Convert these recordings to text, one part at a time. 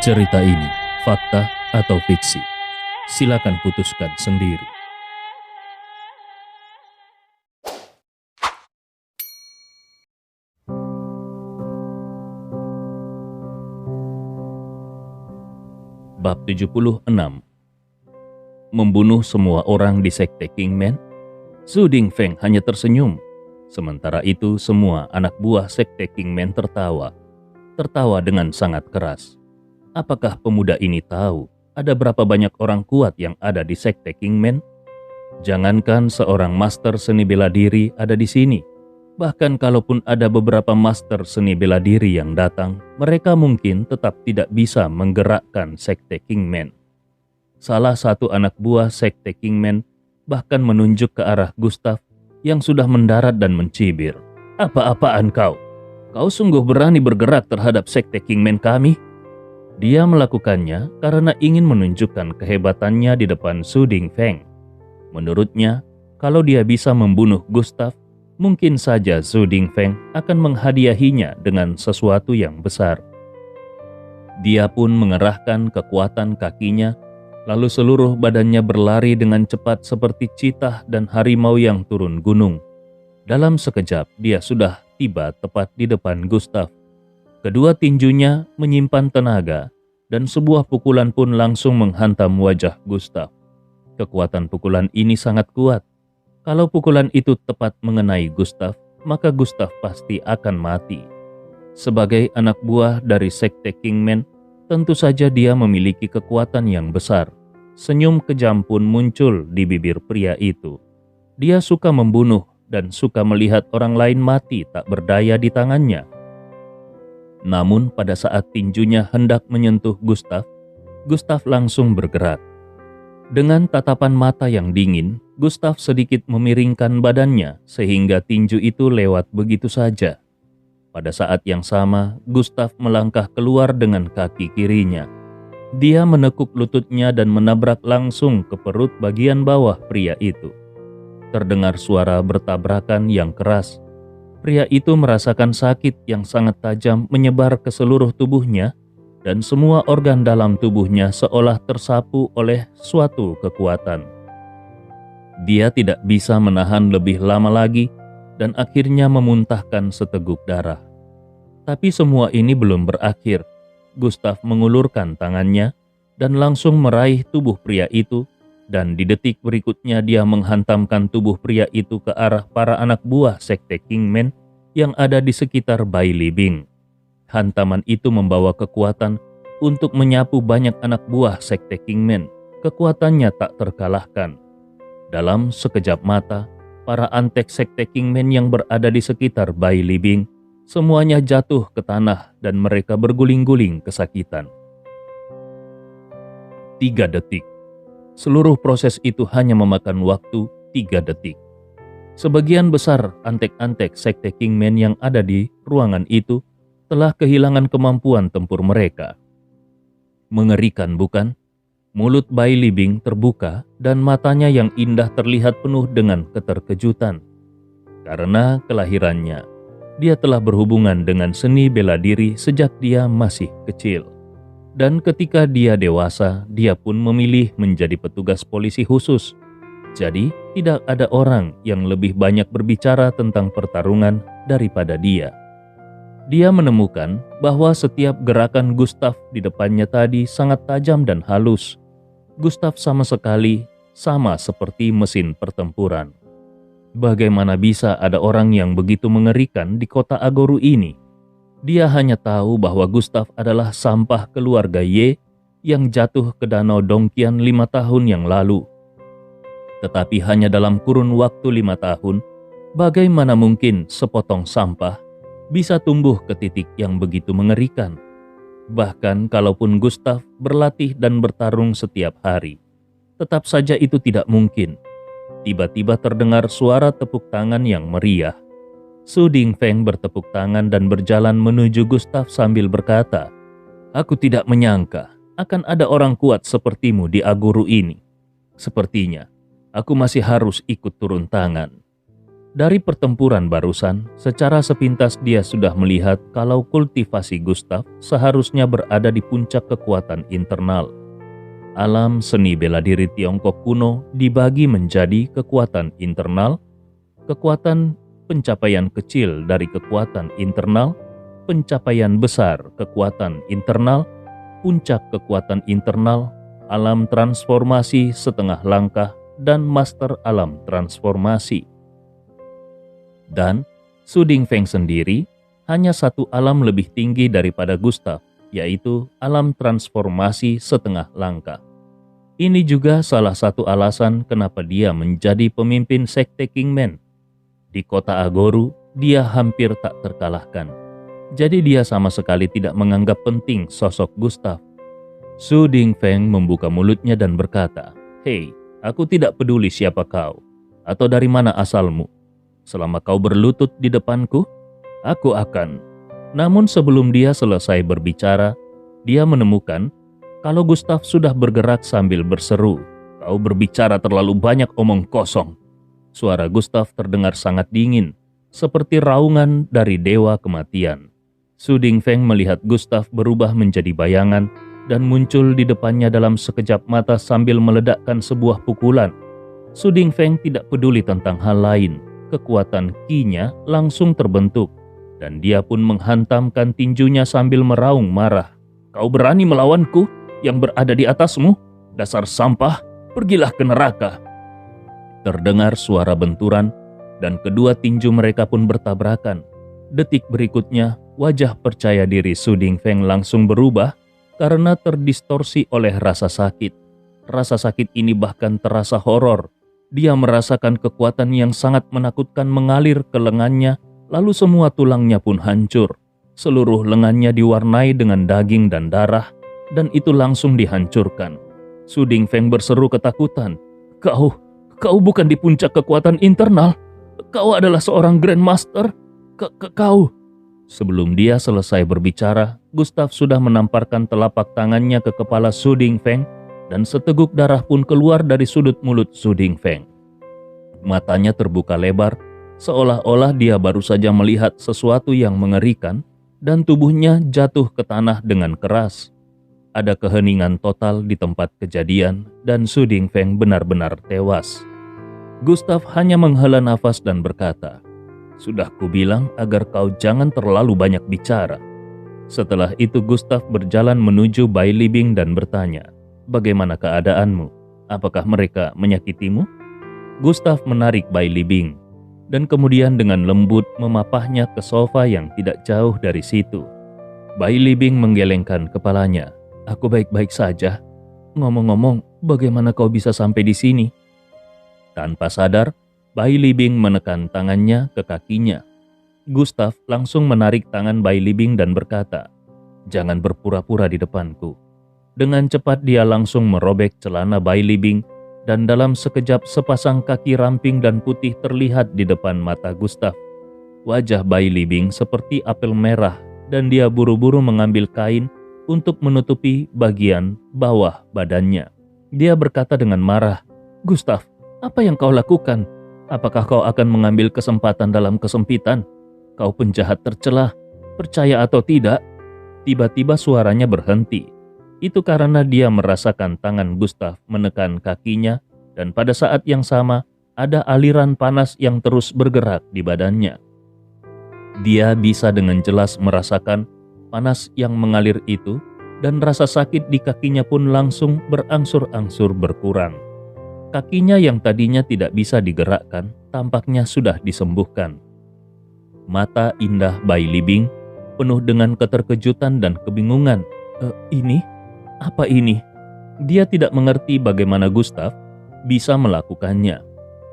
Cerita ini fakta atau fiksi? Silakan putuskan sendiri. Bab 76. Membunuh semua orang di sekte Kingman? Su Dingfeng hanya tersenyum. Sementara itu semua anak buah sekte Kingman tertawa. Tertawa dengan sangat keras. Apakah pemuda ini tahu ada berapa banyak orang kuat yang ada di sekte Kingman? Jangankan seorang master seni bela diri ada di sini. Bahkan kalaupun ada beberapa master seni bela diri yang datang, mereka mungkin tetap tidak bisa menggerakkan sekte Kingman. Salah satu anak buah sekte Kingman bahkan menunjuk ke arah Gustav yang sudah mendarat dan mencibir. "Apa-apaan kau? Kau sungguh berani bergerak terhadap sekte Kingman kami?" Dia melakukannya karena ingin menunjukkan kehebatannya di depan Su Dingfeng. Menurutnya, kalau dia bisa membunuh Gustav, mungkin saja Su Dingfeng akan menghadiahinya dengan sesuatu yang besar. Dia pun mengerahkan kekuatan kakinya, lalu seluruh badannya berlari dengan cepat seperti citah dan harimau yang turun gunung. Dalam sekejap, dia sudah tiba tepat di depan Gustav. Kedua tinjunya menyimpan tenaga, dan sebuah pukulan pun langsung menghantam wajah Gustav. Kekuatan pukulan ini sangat kuat. Kalau pukulan itu tepat mengenai Gustav, maka Gustav pasti akan mati. Sebagai anak buah dari sekte Kingman, tentu saja dia memiliki kekuatan yang besar. Senyum kejam pun muncul di bibir pria itu. Dia suka membunuh dan suka melihat orang lain mati tak berdaya di tangannya. Namun pada saat tinjunya hendak menyentuh Gustav, Gustav langsung bergerak. Dengan tatapan mata yang dingin, Gustav sedikit memiringkan badannya sehingga tinju itu lewat begitu saja. Pada saat yang sama, Gustav melangkah keluar dengan kaki kirinya. Dia menekuk lututnya dan menabrak langsung ke perut bagian bawah pria itu. Terdengar suara bertabrakan yang keras. Pria itu merasakan sakit yang sangat tajam menyebar ke seluruh tubuhnya, dan semua organ dalam tubuhnya seolah tersapu oleh suatu kekuatan. Dia tidak bisa menahan lebih lama lagi dan akhirnya memuntahkan seteguk darah. Tapi semua ini belum berakhir. Gustav mengulurkan tangannya dan langsung meraih tubuh pria itu, dan di detik berikutnya dia menghantamkan tubuh pria itu ke arah para anak buah sekte Kingman yang ada di sekitar Bai Libing. Hantaman itu membawa kekuatan untuk menyapu banyak anak buah sekte Kingman. Kekuatannya tak terkalahkan. Dalam sekejap mata, para antek sekte Kingman yang berada di sekitar Bai Libing semuanya jatuh ke tanah dan mereka berguling-guling kesakitan. 3 detik. Seluruh proses itu hanya memakan waktu 3 detik. Sebagian besar antek-antek sekte Kingman yang ada di ruangan itu telah kehilangan kemampuan tempur mereka. Mengerikan bukan? Mulut Bai Libing terbuka dan matanya yang indah terlihat penuh dengan keterkejutan. Karena kelahirannya, dia telah berhubungan dengan seni bela diri sejak dia masih kecil. Dan ketika dia dewasa, dia pun memilih menjadi petugas polisi khusus. Jadi, tidak ada orang yang lebih banyak berbicara tentang pertarungan daripada dia. Dia menemukan bahwa setiap gerakan Gustav di depannya tadi sangat tajam dan halus. Gustav sama sekali sama seperti mesin pertempuran. Bagaimana bisa ada orang yang begitu mengerikan di kota Agoru ini? Dia hanya tahu bahwa Gustav adalah sampah keluarga Ye yang jatuh ke danau Dongqian 5 tahun yang lalu. Tetapi hanya dalam kurun waktu 5 tahun, bagaimana mungkin sepotong sampah bisa tumbuh ke titik yang begitu mengerikan? Bahkan kalaupun Gustav berlatih dan bertarung setiap hari, tetap saja itu tidak mungkin. Tiba-tiba terdengar suara tepuk tangan yang meriah. Su Dingfeng bertepuk tangan dan berjalan menuju Gustav sambil berkata, "Aku tidak menyangka akan ada orang kuat sepertimu di Agoru ini. Sepertinya aku masih harus ikut turun tangan." Dari pertempuran barusan, secara sepintas dia sudah melihat kalau kultivasi Gustav seharusnya berada di puncak kekuatan internal. Alam seni bela diri Tiongkok kuno dibagi menjadi kekuatan internal, kekuatan pencapaian kecil dari kekuatan internal, pencapaian besar kekuatan internal, puncak kekuatan internal, alam transformasi setengah langkah, dan master alam transformasi. Dan Su Dingfeng sendiri hanya satu alam lebih tinggi daripada Gustav, yaitu alam transformasi setengah langkah. Ini juga salah satu alasan kenapa dia menjadi pemimpin sekte Kingman. Di kota Agoru, dia hampir tak terkalahkan. Jadi dia sama sekali tidak menganggap penting sosok Gustav. Su Dingfeng membuka mulutnya dan berkata, "Hei, aku tidak peduli siapa kau, atau dari mana asalmu. Selama kau berlutut di depanku, aku akan." Namun sebelum dia selesai berbicara, dia menemukan kalau Gustav sudah bergerak sambil berseru, "Kau berbicara terlalu banyak omong kosong." Suara Gustav terdengar sangat dingin, seperti raungan dari dewa kematian. Su Dingfeng melihat Gustav berubah menjadi bayangan dan muncul di depannya dalam sekejap mata sambil meledakkan sebuah pukulan. Su Dingfeng tidak peduli tentang hal lain. Kekuatan Qi-nya langsung terbentuk, dan dia pun menghantamkan tinjunya sambil meraung marah. "Kau berani melawanku yang berada di atasmu? Dasar sampah, pergilah ke neraka." Terdengar suara benturan, dan kedua tinju mereka pun bertabrakan. Detik berikutnya, wajah percaya diri Su Dingfeng langsung berubah karena terdistorsi oleh rasa sakit. Rasa sakit ini bahkan terasa horor. Dia merasakan kekuatan yang sangat menakutkan mengalir ke lengannya, lalu semua tulangnya pun hancur. Seluruh lengannya diwarnai dengan daging dan darah, dan itu langsung dihancurkan. Su Dingfeng berseru ketakutan, Kau bukan di puncak kekuatan internal. Kau adalah seorang Grandmaster. Kau..." Sebelum dia selesai berbicara, Gustav sudah menamparkan telapak tangannya ke kepala Su Dingfeng, dan seteguk darah pun keluar dari sudut mulut Su Dingfeng. Matanya terbuka lebar, seolah-olah dia baru saja melihat sesuatu yang mengerikan, dan tubuhnya jatuh ke tanah dengan keras. Ada keheningan total di tempat kejadian, dan Su Dingfeng benar-benar tewas. Gustav hanya menghela nafas dan berkata, "Sudah kubilang agar kau jangan terlalu banyak bicara." Setelah itu Gustav berjalan menuju Bai Libing dan bertanya, "Bagaimana keadaanmu? Apakah mereka menyakitimu?" Gustav menarik Bai Libing, dan kemudian dengan lembut memapahnya ke sofa yang tidak jauh dari situ. Bai Libing menggelengkan kepalanya. "Aku baik-baik saja. Ngomong-ngomong, bagaimana kau bisa sampai di sini?" Tanpa sadar, Bai Libing menekan tangannya ke kakinya. Gustav langsung menarik tangan Bai Libing dan berkata, "Jangan berpura-pura di depanku." Dengan cepat dia langsung merobek celana Bai Libing, dan dalam sekejap sepasang kaki ramping dan putih terlihat di depan mata Gustav. Wajah Bai Libing seperti apel merah, dan dia buru-buru mengambil kain untuk menutupi bagian bawah badannya. Dia berkata dengan marah, "Gustav, apa yang kau lakukan? Apakah kau akan mengambil kesempatan dalam kesempitan? Kau penjahat tercelah, percaya atau tidak?" Tiba-tiba suaranya berhenti. Itu karena dia merasakan tangan Gustav menekan kakinya, dan pada saat yang sama ada aliran panas yang terus bergerak di badannya. Dia bisa dengan jelas merasakan panas yang mengalir itu, dan rasa sakit di kakinya pun langsung berangsur-angsur berkurang. Kakinya yang tadinya tidak bisa digerakkan, tampaknya sudah disembuhkan. Mata indah Bai Libing penuh dengan keterkejutan dan kebingungan. Ini? Apa ini?" Dia tidak mengerti bagaimana Gustav bisa melakukannya.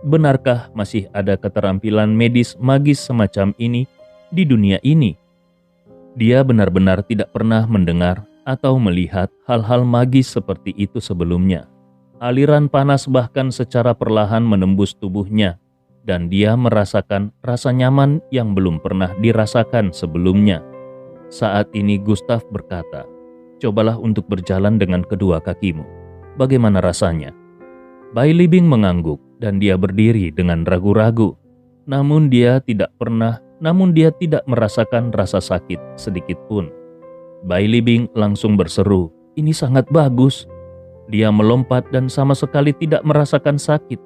Benarkah masih ada keterampilan medis magis semacam ini di dunia ini? Dia benar-benar tidak pernah mendengar atau melihat hal-hal magis seperti itu sebelumnya. Aliran panas bahkan secara perlahan menembus tubuhnya, dan dia merasakan rasa nyaman yang belum pernah dirasakan sebelumnya. Saat ini Gustav berkata, "Cobalah untuk berjalan dengan kedua kakimu. Bagaimana rasanya?" Bai Libing mengangguk, dan dia berdiri dengan ragu-ragu. Namun dia tidak merasakan rasa sakit sedikit pun. Bai Libing langsung berseru, "Ini sangat bagus." Dia melompat dan sama sekali tidak merasakan sakit.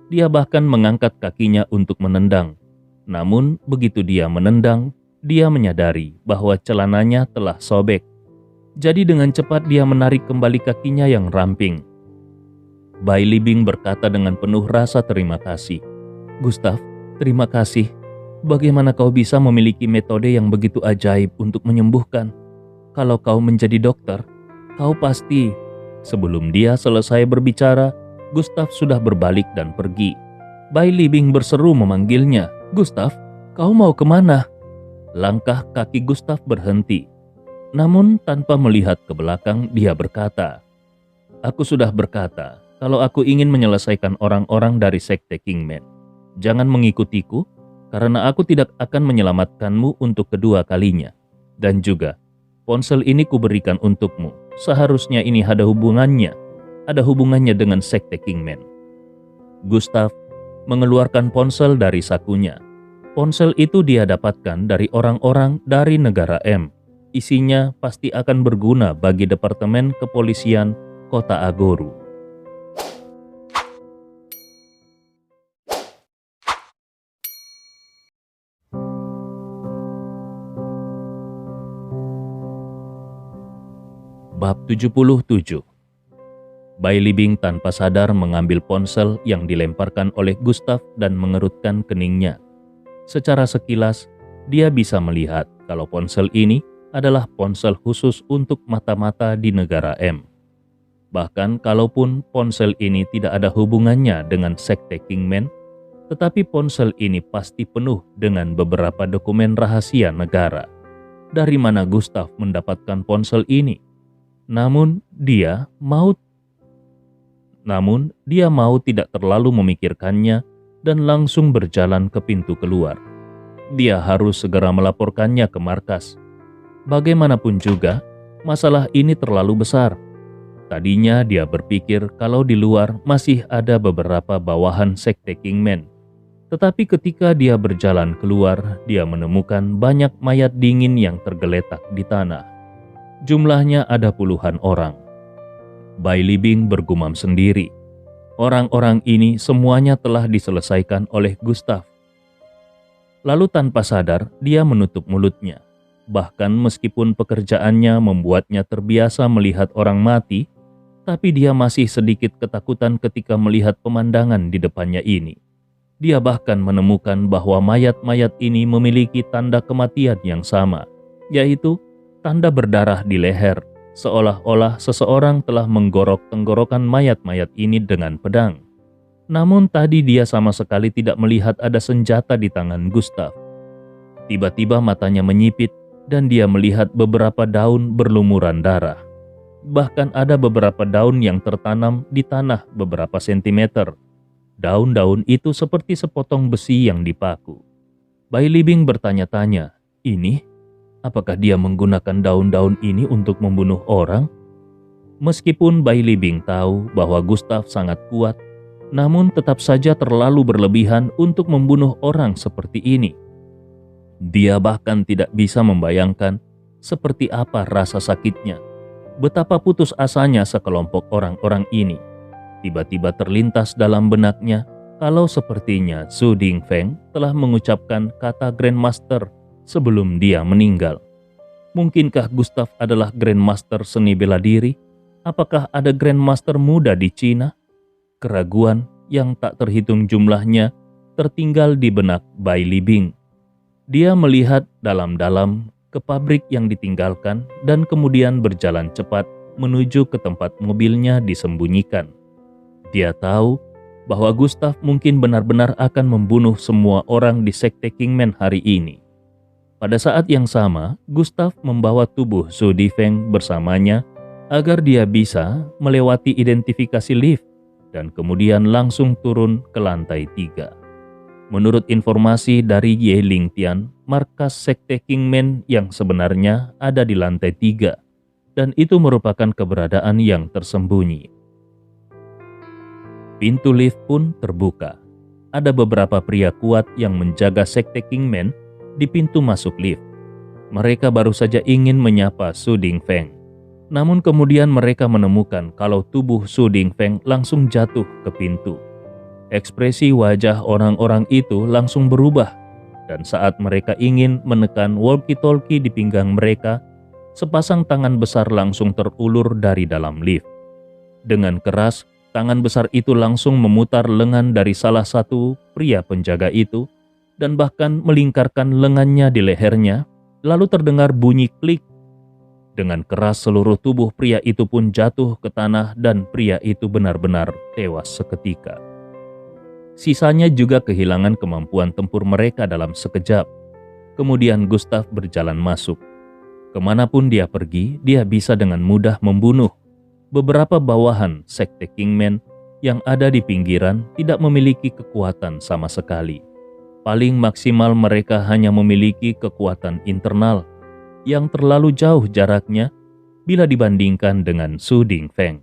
Dia bahkan mengangkat kakinya untuk menendang. Namun begitu dia menendang, dia menyadari bahwa celananya telah sobek. Jadi dengan cepat dia menarik kembali kakinya yang ramping. Bai Libing berkata dengan penuh rasa terima kasih, "Gustav, terima kasih. Bagaimana kau bisa memiliki metode yang begitu ajaib untuk menyembuhkan? Kalau kau menjadi dokter, kau pasti..." Sebelum dia selesai berbicara, Gustav sudah berbalik dan pergi. Bai Libing berseru memanggilnya, "Gustav, kau mau kemana?" Langkah kaki Gustav berhenti. Namun tanpa melihat ke belakang dia berkata, "Aku sudah berkata kalau aku ingin menyelesaikan orang-orang dari sekte Kingman. Jangan mengikutiku, karena aku tidak akan menyelamatkanmu untuk kedua kalinya. Dan juga, ponsel ini kuberikan untukmu. Seharusnya ini ada hubungannya dengan sekte Kingman." Gustav mengeluarkan ponsel dari sakunya. Ponsel itu dia dapatkan dari orang-orang dari negara M. Isinya pasti akan berguna bagi Departemen Kepolisian Kota Agoru. Bab 77. Bai Libing tanpa sadar mengambil ponsel yang dilemparkan oleh Gustav dan mengerutkan keningnya. Secara sekilas, dia bisa melihat kalau ponsel ini adalah ponsel khusus untuk mata-mata di negara M. Bahkan kalaupun ponsel ini tidak ada hubungannya dengan sekte Kingman, tetapi ponsel ini pasti penuh dengan beberapa dokumen rahasia negara. Dari mana Gustav mendapatkan ponsel ini? Namun dia mau tidak terlalu memikirkannya dan langsung berjalan ke pintu keluar. Dia harus segera melaporkannya ke markas. Bagaimanapun juga, masalah ini terlalu besar. Tadinya dia berpikir kalau di luar masih ada beberapa bawahan sekte Kingman. Tetapi ketika dia berjalan keluar, dia menemukan banyak mayat dingin yang tergeletak di tanah. Jumlahnya ada puluhan orang. Bai Libing bergumam sendiri. Orang-orang ini semuanya telah diselesaikan oleh Gustav. Lalu tanpa sadar, dia menutup mulutnya. Bahkan meskipun pekerjaannya membuatnya terbiasa melihat orang mati, tapi dia masih sedikit ketakutan ketika melihat pemandangan di depannya ini. Dia bahkan menemukan bahwa mayat-mayat ini memiliki tanda kematian yang sama, yaitu tanda berdarah di leher, seolah-olah seseorang telah menggorok tenggorokan mayat-mayat ini dengan pedang. Namun tadi dia sama sekali tidak melihat ada senjata di tangan Gustav. Tiba-tiba matanya menyipit dan dia melihat beberapa daun berlumuran darah. Bahkan ada beberapa daun yang tertanam di tanah beberapa sentimeter. Daun-daun itu seperti sepotong besi yang dipaku. Bai Libing bertanya-tanya, "Ini? Apakah dia menggunakan daun-daun ini untuk membunuh orang?" Meskipun Bai Libing tahu bahwa Gustav sangat kuat, namun tetap saja terlalu berlebihan untuk membunuh orang seperti ini. Dia bahkan tidak bisa membayangkan seperti apa rasa sakitnya, betapa putus asanya sekelompok orang-orang ini. Tiba-tiba terlintas dalam benaknya kalau sepertinya Su Dingfeng telah mengucapkan kata Grandmaster sebelum dia meninggal. Mungkinkah Gustav adalah Grandmaster seni bela diri? Apakah ada Grandmaster muda di Cina? Keraguan yang tak terhitung jumlahnya tertinggal di benak Bai Libing. Dia melihat dalam-dalam ke pabrik yang ditinggalkan dan kemudian berjalan cepat menuju ke tempat mobilnya disembunyikan. Dia tahu bahwa Gustav mungkin benar-benar akan membunuh semua orang di sekte Kingman hari ini. Pada saat yang sama, Gustav membawa tubuh Su Difeng bersamanya agar dia bisa melewati identifikasi lift dan kemudian langsung turun ke lantai 3. Menurut informasi dari Ye Lingtian, markas sekte Kingman yang sebenarnya ada di lantai 3, dan itu merupakan keberadaan yang tersembunyi. Pintu lift pun terbuka. ada beberapa pria kuat yang menjaga Sekte Kingman di pintu masuk lift. Mereka baru saja ingin menyapa Su Dingfeng. Namun kemudian mereka menemukan kalau tubuh Su Dingfeng langsung jatuh ke pintu. Ekspresi wajah orang-orang itu langsung berubah, dan saat mereka ingin menekan walkie-talkie di pinggang mereka, sepasang tangan besar langsung terulur dari dalam lift. Dengan keras, tangan besar itu langsung memutar lengan dari salah satu pria penjaga itu, dan bahkan melingkarkan lengannya di lehernya, lalu terdengar bunyi klik. Dengan keras seluruh tubuh pria itu pun jatuh ke tanah dan pria itu benar-benar tewas seketika. Sisanya juga kehilangan kemampuan tempur mereka dalam sekejap. Kemudian Gustav berjalan masuk. Kemanapun dia pergi, dia bisa dengan mudah membunuh. Beberapa bawahan Sekte Kingman yang ada di pinggiran tidak memiliki kekuatan sama sekali. Paling maksimal mereka hanya memiliki kekuatan internal yang terlalu jauh jaraknya bila dibandingkan dengan Su Dingfeng.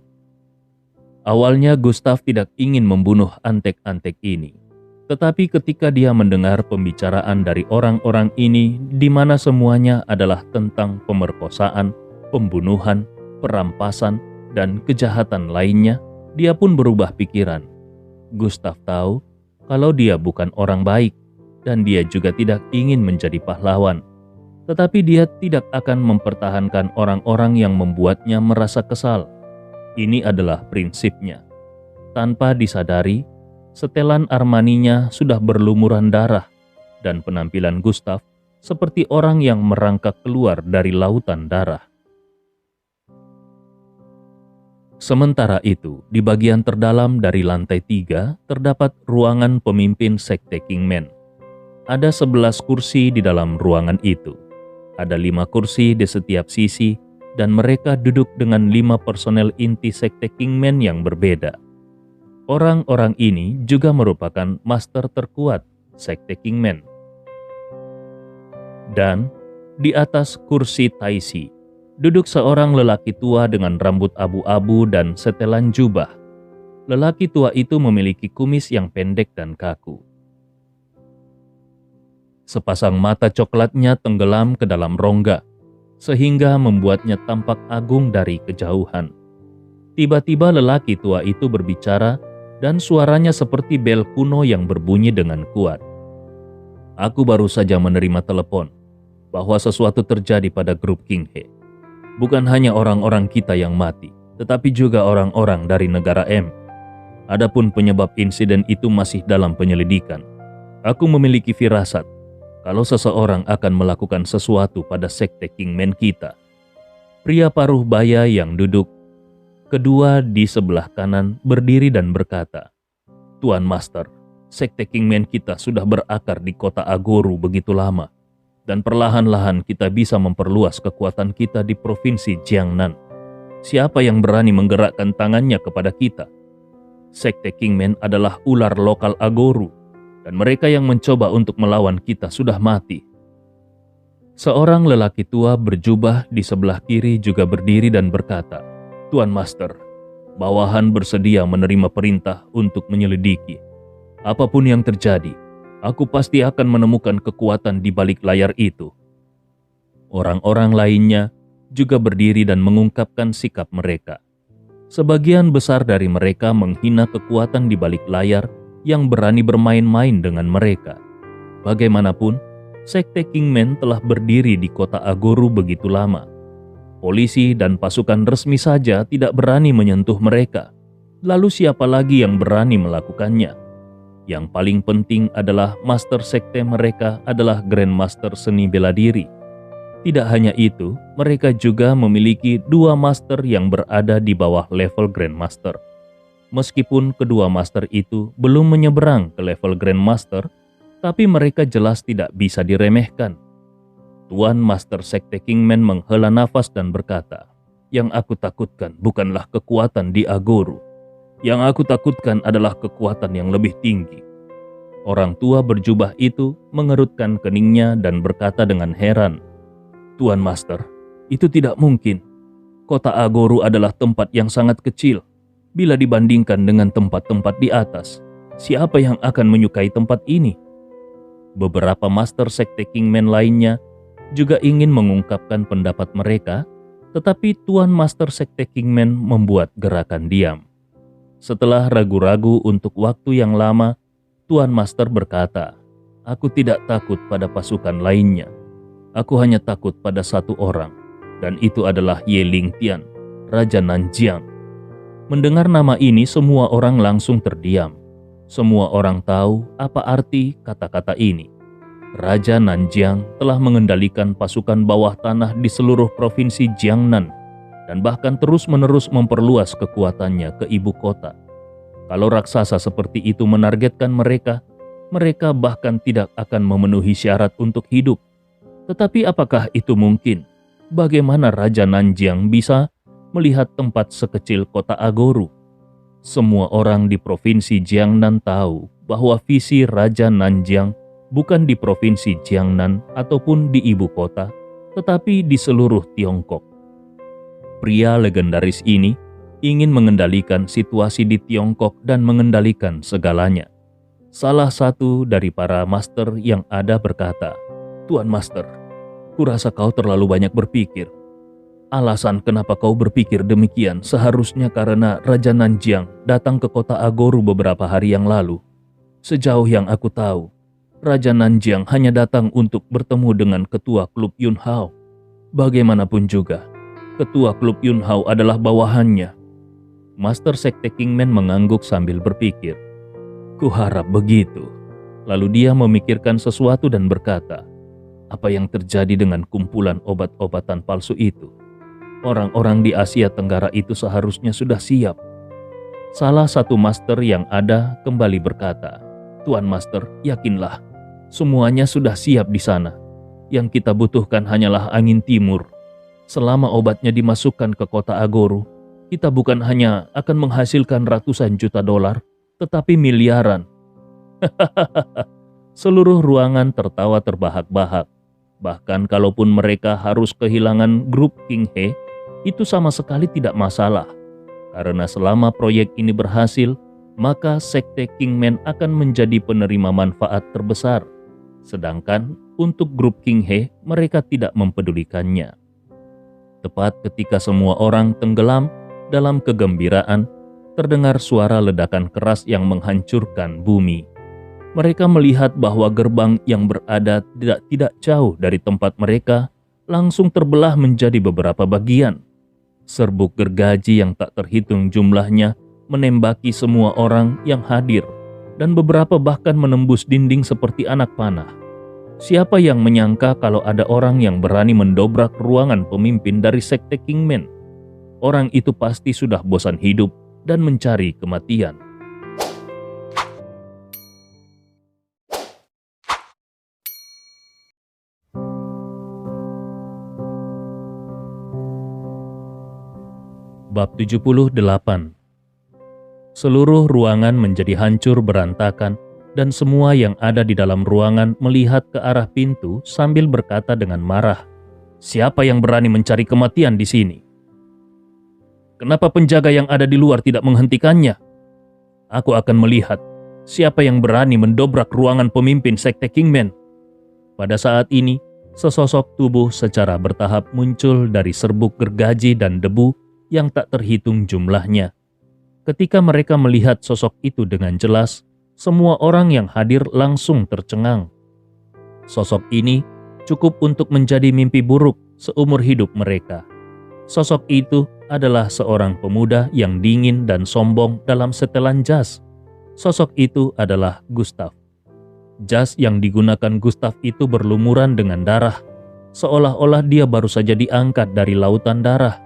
Awalnya Gustav tidak ingin membunuh antek-antek ini. Tetapi ketika dia mendengar pembicaraan dari orang-orang ini di mana semuanya adalah tentang pemerkosaan, pembunuhan, perampasan, dan kejahatan lainnya, dia pun berubah pikiran. Gustav tahu kalau dia bukan orang baik dan dia juga tidak ingin menjadi pahlawan. Tetapi dia tidak akan mempertahankan orang-orang yang membuatnya merasa kesal. Ini adalah prinsipnya. Tanpa disadari, setelan Armaninya sudah berlumuran darah dan penampilan Gustav seperti orang yang merangkak keluar dari lautan darah. Sementara itu, di bagian terdalam dari lantai 3 terdapat ruangan pemimpin Sekte Kingman. Ada 11 kursi di dalam ruangan itu. Ada 5 kursi di setiap sisi dan mereka duduk dengan 5 personel inti Sekte Kingman yang berbeda. Orang-orang ini juga merupakan master terkuat Sekte Kingman. Dan di atas kursi Taisi, duduk seorang lelaki tua dengan rambut abu-abu dan setelan jubah. Lelaki tua itu memiliki kumis yang pendek dan kaku. Sepasang mata coklatnya tenggelam ke dalam rongga, sehingga membuatnya tampak agung dari kejauhan. Tiba-tiba lelaki tua itu berbicara dan suaranya seperti bel kuno yang berbunyi dengan kuat. Aku baru saja menerima telepon bahwa sesuatu terjadi pada grup King He. Bukan hanya orang-orang kita yang mati, tetapi juga orang-orang dari negara M. Adapun penyebab insiden itu masih dalam penyelidikan. Aku memiliki firasat kalau seseorang akan melakukan sesuatu pada Sekte Kingman kita. Pria paruh baya yang duduk kedua di sebelah kanan berdiri dan berkata, "Tuan Master, Sekte Kingman kita sudah berakar di kota Agoru begitu lama, dan perlahan-lahan kita bisa memperluas kekuatan kita di provinsi Jiangnan. Siapa yang berani menggerakkan tangannya kepada kita? Sekte Kingman adalah ular lokal Agoru, dan mereka yang mencoba untuk melawan kita sudah mati." Seorang lelaki tua berjubah di sebelah kiri juga berdiri dan berkata, "Tuan Master, bawahan bersedia menerima perintah untuk menyelidiki. Apapun yang terjadi, aku pasti akan menemukan kekuatan di balik layar itu." Orang-orang lainnya juga berdiri dan mengungkapkan sikap mereka. Sebagian besar dari mereka menghina kekuatan di balik layar yang berani bermain-main dengan mereka. Bagaimanapun, Sekte Kingman telah berdiri di kota Agoru begitu lama. Polisi dan pasukan resmi saja tidak berani menyentuh mereka. Lalu siapa lagi yang berani melakukannya? Yang paling penting adalah master sekte mereka adalah Grandmaster seni bela diri. Tidak hanya itu, mereka juga memiliki 2 master yang berada di bawah level Grandmaster. Meskipun kedua master itu belum menyeberang ke level Grandmaster, tapi mereka jelas tidak bisa diremehkan. Tuan Master Sekte Kingman menghela nafas dan berkata, "Yang aku takutkan bukanlah kekuatan di Agoru. Yang aku takutkan adalah kekuatan yang lebih tinggi." Orang tua berjubah itu mengerutkan keningnya dan berkata dengan heran, "Tuan Master, itu tidak mungkin. Kota Agoru adalah tempat yang sangat kecil bila dibandingkan dengan tempat-tempat di atas. Siapa yang akan menyukai tempat ini? Beberapa master sekte Kingman lainnya juga ingin mengungkapkan pendapat mereka, tetapi Tuan Master Sekte Kingman membuat gerakan diam. Setelah ragu-ragu untuk waktu yang lama, Tuan Master berkata, "Aku tidak takut pada pasukan lainnya. Aku hanya takut pada satu orang, dan itu adalah Ye Lingtian, Raja Nanjiang." Mendengar nama ini, semua orang langsung terdiam. Semua orang tahu apa arti kata-kata ini. Raja Nanjiang telah mengendalikan pasukan bawah tanah di seluruh provinsi Jiangnan dan bahkan terus-menerus memperluas kekuatannya ke ibu kota. Kalau raksasa seperti itu menargetkan mereka, mereka bahkan tidak akan memenuhi syarat untuk hidup. Tetapi apakah itu mungkin? Bagaimana Raja Nanjiang bisa melihat tempat sekecil kota Agoru? Semua orang di provinsi Jiangnan tahu bahwa visi Raja Nanjiang bukan di provinsi Jiangnan ataupun di ibu kota, tetapi di seluruh Tiongkok. Pria legendaris ini ingin mengendalikan situasi di Tiongkok dan mengendalikan segalanya. Salah satu dari para master yang ada berkata, "Tuan Master, kurasa kau terlalu banyak berpikir. Alasan kenapa kau berpikir demikian seharusnya karena Raja Nanjiang datang ke kota Agoru beberapa hari yang lalu. Sejauh yang aku tahu, Raja Nanjiang hanya datang untuk bertemu dengan ketua klub Yunhao. Bagaimanapun juga, ketua klub Yunhao adalah bawahannya." Master Sekte Kingman mengangguk sambil berpikir. "Kuharap begitu." Lalu dia memikirkan sesuatu dan berkata, "Apa yang terjadi dengan kumpulan obat-obatan palsu itu? Orang-orang di Asia Tenggara itu seharusnya sudah siap." Salah satu master yang ada kembali berkata, "Tuan Master, yakinlah, semuanya sudah siap di sana. Yang kita butuhkan hanyalah angin timur. Selama obatnya dimasukkan ke kota Agoru, kita bukan hanya akan menghasilkan ratusan juta dolar, tetapi miliaran." Seluruh ruangan tertawa terbahak-bahak. Bahkan kalaupun mereka harus kehilangan grup King He, itu sama sekali tidak masalah. Karena selama proyek ini berhasil, maka Sekte Kingman akan menjadi penerima manfaat terbesar. Sedangkan untuk grup King He, mereka tidak mempedulikannya. Tepat ketika semua orang tenggelam dalam kegembiraan, terdengar suara ledakan keras yang menghancurkan bumi. Mereka melihat bahwa gerbang yang berada tidak jauh dari tempat mereka langsung terbelah menjadi beberapa bagian. Serbuk gergaji yang tak terhitung jumlahnya menembaki semua orang yang hadir, dan beberapa bahkan menembus dinding seperti anak panah. Siapa yang menyangka kalau ada orang yang berani mendobrak ruangan pemimpin dari Sekte Kingman? Orang itu pasti sudah bosan hidup dan mencari kematian. Bab 78. Seluruh ruangan menjadi hancur berantakan dan semua yang ada di dalam ruangan melihat ke arah pintu sambil berkata dengan marah, "Siapa yang berani mencari kematian di sini? Kenapa penjaga yang ada di luar tidak menghentikannya? Aku akan melihat siapa yang berani mendobrak ruangan pemimpin Sekte Kingman." Pada saat ini, sesosok tubuh secara bertahap muncul dari serbuk gergaji dan debu yang tak terhitung jumlahnya. Ketika mereka melihat sosok itu dengan jelas, semua orang yang hadir langsung tercengang. Sosok ini cukup untuk menjadi mimpi buruk seumur hidup mereka. Sosok itu adalah seorang pemuda yang dingin dan sombong dalam setelan jas. Sosok itu adalah Gustav. Jas yang digunakan Gustav itu berlumuran dengan darah, seolah-olah dia baru saja diangkat dari lautan darah.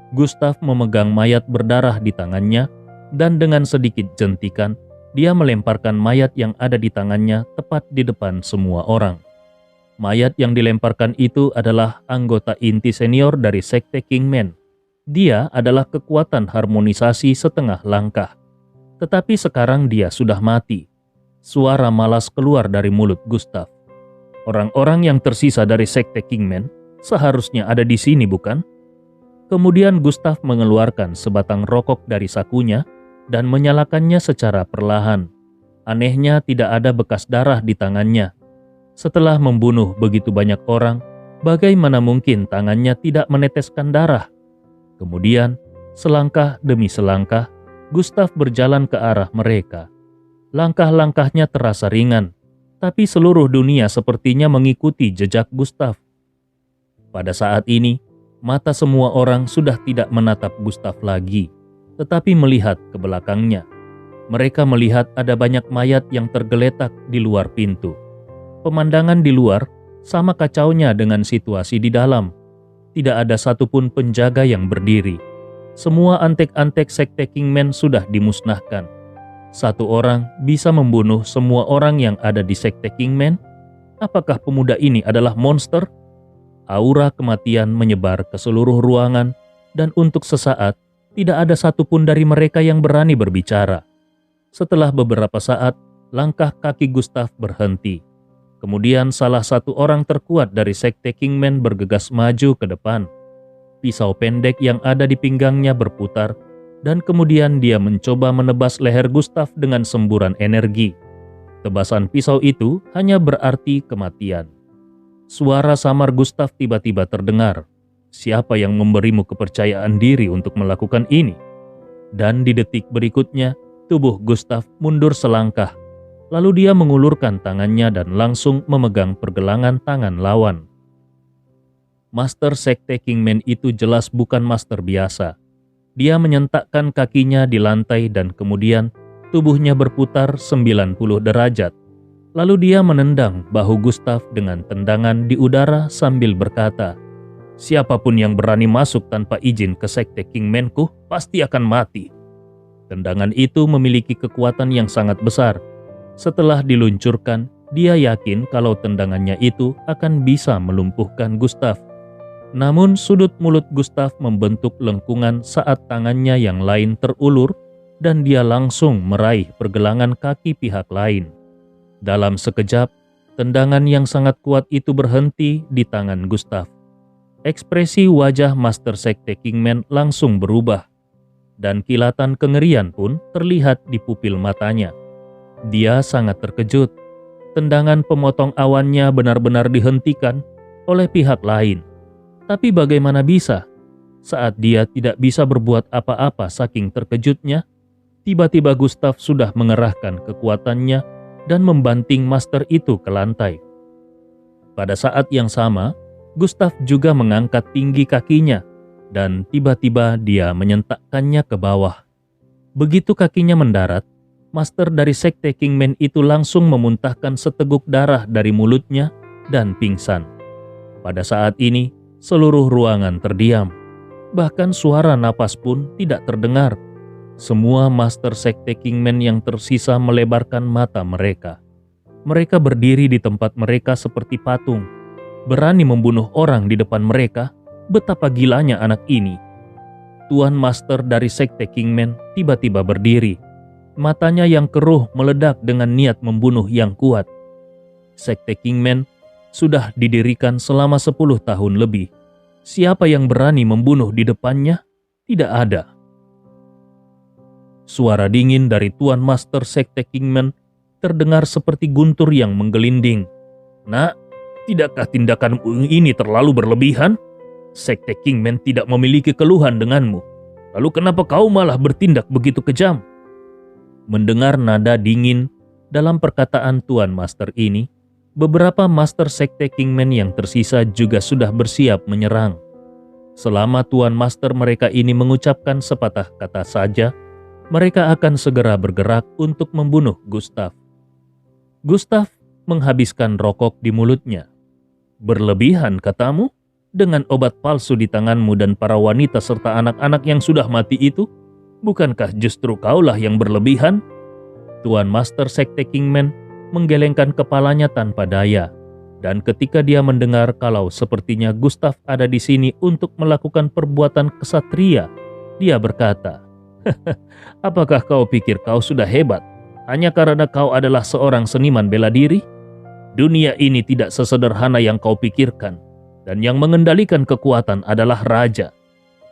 Gustav memegang mayat berdarah di tangannya, dan dengan sedikit jentikan, dia melemparkan mayat yang ada di tangannya tepat di depan semua orang. Mayat yang dilemparkan itu adalah anggota inti senior dari Sekte Kingman. Dia adalah kekuatan harmonisasi setengah langkah. Tetapi sekarang dia sudah mati. Suara malas keluar dari mulut Gustav. "Orang-orang yang tersisa dari Sekte Kingman seharusnya ada di sini, bukan?" Kemudian Gustav mengeluarkan sebatang rokok dari sakunya dan menyalakannya secara perlahan. Anehnya tidak ada bekas darah di tangannya. Setelah membunuh begitu banyak orang, bagaimana mungkin tangannya tidak meneteskan darah? Kemudian, selangkah demi selangkah, Gustav berjalan ke arah mereka. Langkah-langkahnya terasa ringan, tapi seluruh dunia sepertinya mengikuti jejak Gustav. Pada saat ini, mata semua orang sudah tidak menatap Gustav lagi, tetapi melihat ke belakangnya. Mereka melihat ada banyak mayat yang tergeletak di luar pintu. Pemandangan di luar sama kacaunya dengan situasi di dalam. Tidak ada satupun penjaga yang berdiri. Semua antek-antek sekte Kingman sudah dimusnahkan. Satu orang bisa membunuh semua orang yang ada di sekte Kingman? Apakah pemuda ini adalah monster? Aura kematian menyebar ke seluruh ruangan, dan untuk sesaat tidak ada satupun dari mereka yang berani berbicara. Setelah beberapa saat, langkah kaki Gustav berhenti. Kemudian salah satu orang terkuat dari sekte Kingman bergegas maju ke depan. Pisau pendek yang ada di pinggangnya berputar, dan kemudian dia mencoba menebas leher Gustav dengan semburan energi. Tebasan pisau itu hanya berarti kematian. Suara samar Gustav tiba-tiba terdengar. Siapa yang memberimu kepercayaan diri untuk melakukan ini? Dan di detik berikutnya, tubuh Gustav mundur selangkah. Lalu dia mengulurkan tangannya dan langsung memegang pergelangan tangan lawan. Master sekte Kingman itu jelas bukan master biasa. Dia menyentakkan kakinya di lantai dan kemudian tubuhnya berputar 90 derajat. Lalu dia menendang bahu Gustav dengan tendangan di udara sambil berkata, "Siapapun yang berani masuk tanpa izin ke sekte Kingman-ku pasti akan mati." Tendangan itu memiliki kekuatan yang sangat besar. Setelah diluncurkan, dia yakin kalau tendangannya itu akan bisa melumpuhkan Gustav. Namun sudut mulut Gustav membentuk lengkungan saat tangannya yang lain terulur dan dia langsung meraih pergelangan kaki pihak lain. Dalam sekejap, tendangan yang sangat kuat itu berhenti di tangan Gustav. Ekspresi wajah Master Sekte Kingman langsung berubah, dan kilatan kengerian pun terlihat di pupil matanya. Dia sangat terkejut. Tendangan pemotong awannya benar-benar dihentikan oleh pihak lain. Tapi bagaimana bisa? Saat dia tidak bisa berbuat apa-apa saking terkejutnya, tiba-tiba Gustav sudah mengerahkan kekuatannya dan membanting master itu ke lantai. Pada saat yang sama, Gustav juga mengangkat tinggi kakinya dan tiba-tiba dia menyentakkannya ke bawah. Begitu kakinya mendarat, master dari sekte Kingman itu langsung memuntahkan seteguk darah dari mulutnya dan pingsan. Pada saat ini, seluruh ruangan terdiam. Bahkan suara napas pun tidak terdengar. Semua master sekte Kingman yang tersisa melebarkan mata mereka. Mereka berdiri di tempat mereka seperti patung. Berani membunuh orang di depan mereka. Betapa gilanya anak ini. Tuan master dari sekte Kingman tiba-tiba berdiri. Matanya yang keruh meledak dengan niat membunuh yang kuat. Sekte Kingman sudah didirikan selama 10 tahun lebih. Siapa yang berani membunuh di depannya? Tidak ada. Suara dingin dari Tuan Master Sekte Kingman terdengar seperti guntur yang menggelinding. "Nak, tidakkah tindakanmu ini terlalu berlebihan? Sekte Kingman tidak memiliki keluhan denganmu. Lalu kenapa kau malah bertindak begitu kejam?" Mendengar nada dingin dalam perkataan Tuan Master ini, beberapa Master Sekte Kingman yang tersisa juga sudah bersiap menyerang. Selama Tuan Master mereka ini mengucapkan sepatah kata saja, mereka akan segera bergerak untuk membunuh Gustav. Gustav menghabiskan rokok di mulutnya. "Berlebihan katamu? Dengan obat palsu di tanganmu dan para wanita serta anak-anak yang sudah mati itu? Bukankah justru kaulah yang berlebihan?" Tuan Master Sekte Kingman menggelengkan kepalanya tanpa daya. Dan ketika dia mendengar kalau sepertinya Gustav ada di sini untuk melakukan perbuatan kesatria, dia berkata, "Apakah kau pikir kau sudah hebat? Hanya karena kau adalah seorang seniman bela diri? Dunia ini tidak sesederhana yang kau pikirkan. Dan yang mengendalikan kekuatan adalah raja.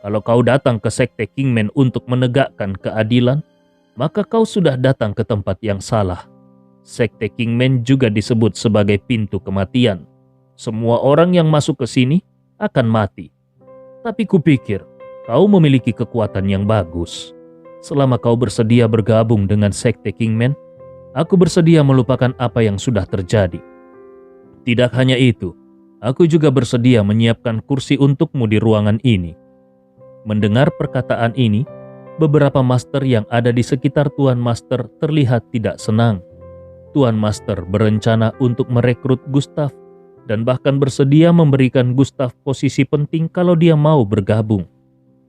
Kalau kau datang ke Sekte Kingman untuk menegakkan keadilan, maka kau sudah datang ke tempat yang salah. Sekte Kingman juga disebut sebagai pintu kematian. Semua orang yang masuk ke sini akan mati. Tapi kupikir, kau memiliki kekuatan yang bagus. Selama kau bersedia bergabung dengan Sekte Kingman, aku bersedia melupakan apa yang sudah terjadi. Tidak hanya itu, aku juga bersedia menyiapkan kursi untukmu di ruangan ini. Mendengar perkataan ini, beberapa master yang ada di sekitar Tuan Master terlihat tidak senang. Tuan Master berencana untuk merekrut Gustav dan bahkan bersedia memberikan Gustav posisi penting kalau dia mau bergabung.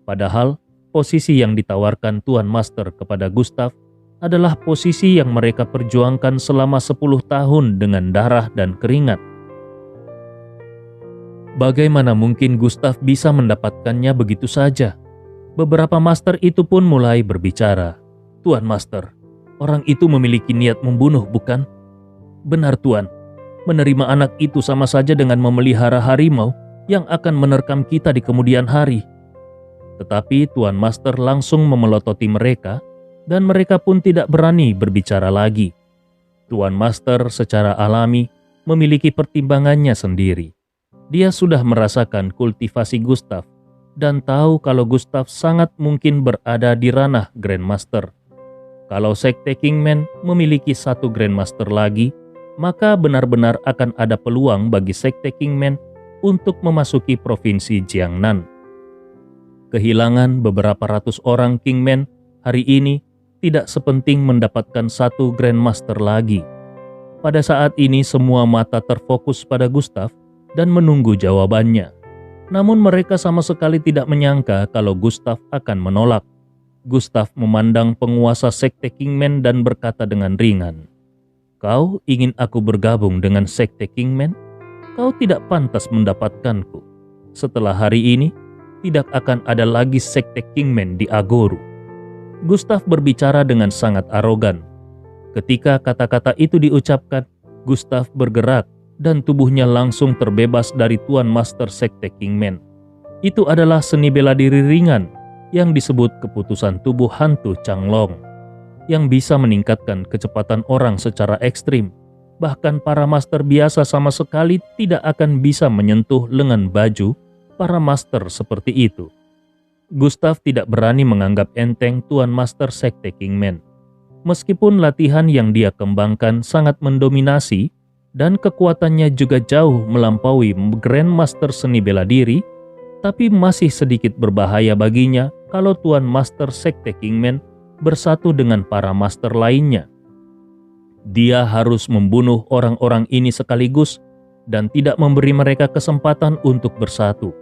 Padahal, posisi yang ditawarkan Tuan Master kepada Gustav adalah posisi yang mereka perjuangkan selama 10 tahun dengan darah dan keringat. Bagaimana mungkin Gustav bisa mendapatkannya begitu saja? Beberapa master itu pun mulai berbicara. Tuan Master, orang itu memiliki niat membunuh, bukan? Benar, Tuan. Menerima anak itu sama saja dengan memelihara harimau yang akan menerkam kita di kemudian hari. Tetapi Tuan Master langsung memelototi mereka dan mereka pun tidak berani berbicara lagi. Tuan Master secara alami memiliki pertimbangannya sendiri. Dia sudah merasakan kultivasi Gustav dan tahu kalau Gustav sangat mungkin berada di ranah Grandmaster. Kalau Sekte Kingman memiliki satu Grandmaster lagi, maka benar-benar akan ada peluang bagi Sekte Kingman untuk memasuki provinsi Jiangnan. Kehilangan beberapa ratus orang Kingman hari ini tidak sepenting mendapatkan satu Grandmaster lagi. Pada saat ini semua mata terfokus pada Gustav dan menunggu jawabannya. Namun mereka sama sekali tidak menyangka kalau Gustav akan menolak. Gustav memandang penguasa Sekte Kingman dan berkata dengan ringan, "Kau ingin aku bergabung dengan Sekte Kingman? Kau tidak pantas mendapatkanku. Setelah hari ini, tidak akan ada lagi Sekte Kingman di Agoru." Gustav berbicara dengan sangat arogan. Ketika kata-kata itu diucapkan, Gustav bergerak dan tubuhnya langsung terbebas dari Tuan Master Sekte Kingman. Itu adalah seni bela diri ringan yang disebut keputusan tubuh hantu Changlong, yang bisa meningkatkan kecepatan orang secara ekstrim. Bahkan para master biasa sama sekali tidak akan bisa menyentuh lengan baju para master seperti itu. Gustav tidak berani menganggap enteng Tuan Master Sekte Kingman. Meskipun latihan yang dia kembangkan sangat mendominasi dan kekuatannya juga jauh melampaui Grandmaster seni bela diri, tapi masih sedikit berbahaya baginya kalau Tuan Master Sekte Kingman bersatu dengan para master lainnya. Dia harus membunuh orang-orang ini sekaligus dan tidak memberi mereka kesempatan untuk bersatu.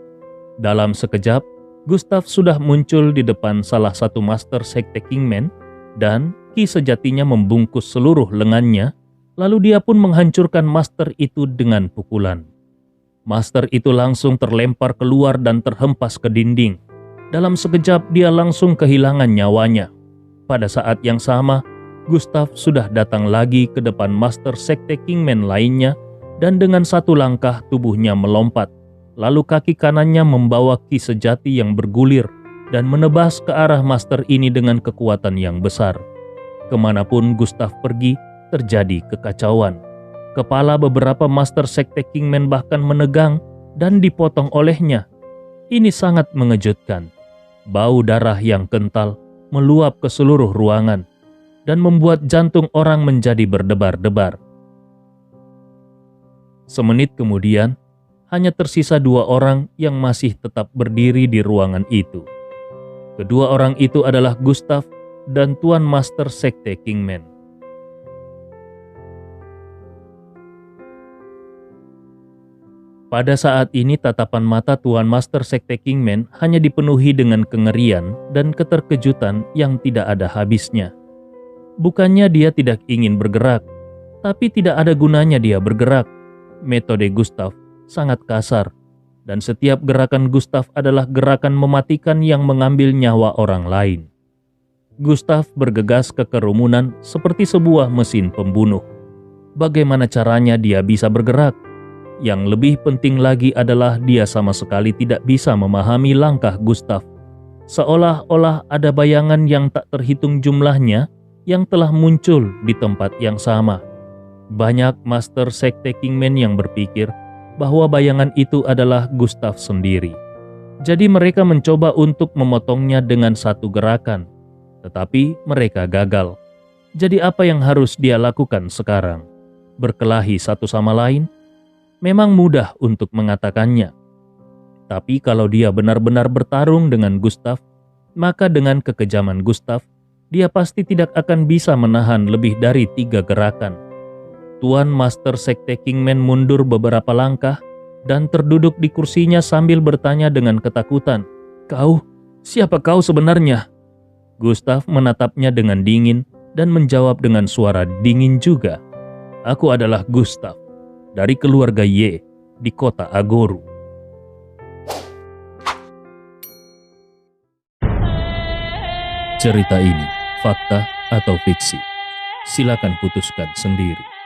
Dalam sekejap, Gustav sudah muncul di depan salah satu master Sekte Kingman dan ki sejatinya membungkus seluruh lengannya, lalu dia pun menghancurkan master itu dengan pukulan. Master itu langsung terlempar keluar dan terhempas ke dinding. Dalam sekejap dia langsung kehilangan nyawanya. Pada saat yang sama, Gustav sudah datang lagi ke depan master Sekte Kingman lainnya dan dengan satu langkah tubuhnya melompat. Lalu kaki kanannya membawa ki sejati yang bergulir dan menebas ke arah master ini dengan kekuatan yang besar. Kemanapun Gustav pergi, terjadi kekacauan. Kepala beberapa master Sekte Kingman bahkan menegang dan dipotong olehnya. Ini sangat mengejutkan. Bau darah yang kental meluap ke seluruh ruangan dan membuat jantung orang menjadi berdebar-debar. Semenit kemudian, hanya tersisa 2 orang yang masih tetap berdiri di ruangan itu. Kedua orang itu adalah Gustav dan Tuan Master Sekte Kingman. Pada saat ini tatapan mata Tuan Master Sekte Kingman hanya dipenuhi dengan kengerian dan keterkejutan yang tidak ada habisnya. Bukannya dia tidak ingin bergerak, tapi tidak ada gunanya dia bergerak. Metode Gustav sangat kasar, dan setiap gerakan Gustav adalah gerakan mematikan yang mengambil nyawa orang lain. Gustav bergegas ke kerumunan seperti sebuah mesin pembunuh. Bagaimana caranya dia bisa bergerak? Yang lebih penting lagi adalah dia sama sekali tidak bisa memahami langkah Gustav. Seolah-olah ada bayangan yang tak terhitung jumlahnya yang telah muncul di tempat yang sama. Banyak Master Sekte Kingman yang berpikir bahwa bayangan itu adalah Gustav sendiri. Jadi mereka mencoba untuk memotongnya dengan satu gerakan, tetapi mereka gagal. Jadi apa yang harus dia lakukan sekarang? Berkelahi satu sama lain? Memang mudah untuk mengatakannya. Tapi kalau dia benar-benar bertarung dengan Gustav, maka dengan kekejaman Gustav, dia pasti tidak akan bisa menahan lebih dari 3 gerakan. Tuan Master Sekte Kingman mundur beberapa langkah dan terduduk di kursinya sambil bertanya dengan ketakutan. "Kau? Siapa kau sebenarnya?" Gustav menatapnya dengan dingin dan menjawab dengan suara dingin juga. "Aku adalah Gustav, dari keluarga Ye di kota Agoru." Cerita ini fakta atau fiksi? Silakan putuskan sendiri.